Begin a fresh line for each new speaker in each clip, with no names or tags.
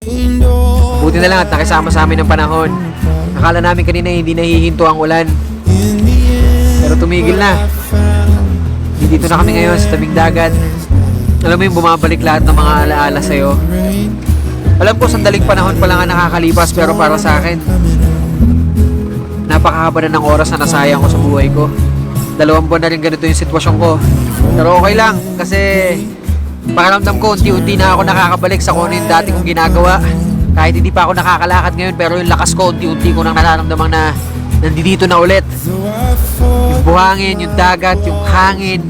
Buti na lang at nakisama sa amin ng panahon. Akala namin kanina hindi nahihinto ang ulan. Pero tumigil na. Dito na kami ngayon sa tabing dagat. Alam mo yung bumabalik lahat ng mga alaala sa'yo. Alam ko sandaling panahon pa lang ang nakakalipas, pero para sa akin, napakahaba na ng oras na nasayang ko sa buhay ko. 2 buwan na rin ganito yung sitwasyon ko. Pero okay lang, kasi pakiramdam ko unti-unti na ako nakakabalik sa kung ano yung dati kong ginagawa. Kahit hindi pa ako nakakalakad ngayon, pero yung lakas ko unti-unti ko nang nararamdaman na nandito na ulit. Yung buhangin, yung dagat, yung hangin,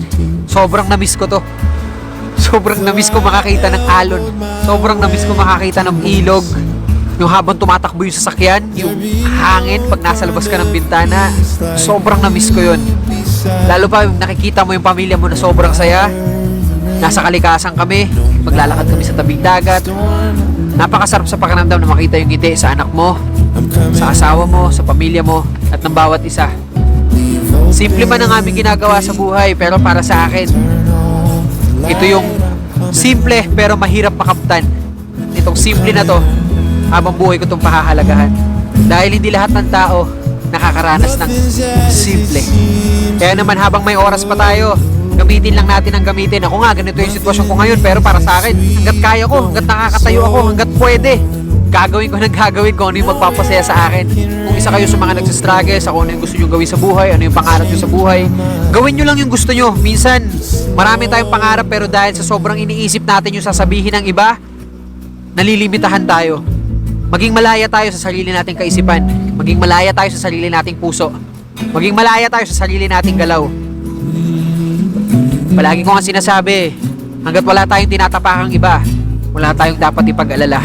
sobrang namiss ko to. Sobrang namiss ko makakita ng alon. Sobrang namiss ko makakita ng ilog. Yung habang tumatakbo yung sasakyan, yung hangin pag nasa labas ka ng bintana, sobrang namiss ko yun. Lalo pa yung nakikita mo yung pamilya mo na sobrang saya. Nasa kalikasan kami, maglalakad kami sa tabing dagat. Napakasarap sa pakiramdam na makita yung ngiti sa anak mo, sa asawa mo, sa pamilya mo, at ng bawat isa. Simple man ang aming ginagawa sa buhay, pero para sa akin, ito yung simple pero mahirap makamtan. Itong simple na to, habang buhay ko itong pahahalagahan. Dahil hindi lahat ng tao nakakaranas ng simple. Kaya naman habang may oras pa tayo, gamitin lang natin ang gamitin. Ako nga, ganito yung sitwasyon ko ngayon, pero para sa akin, hanggat kaya ko, hanggat nakakatayo ako, hanggat pwede, gagawin ko ng gagawin ko ano yung magpapasaya sa akin. Kung isa kayo sa mga nagsistruggle sa kung ano yung gusto nyo gawin sa buhay, ano yung pangarap nyo sa buhay, gawin nyo lang yung gusto nyo. Minsan, marami tayong pangarap, pero dahil sa sobrang iniisip natin yung sasabihin ng iba, nalilimitahan tayo. Maging malaya tayo sa sarili nating kaisipan. Maging malaya tayo sa sarili nating puso. Maging malaya tayo sa sarili nating galaw. Palagi ko nga sinasabi, hanggat wala tayong tinatapakang iba, wala tayong dapat ipag-alala.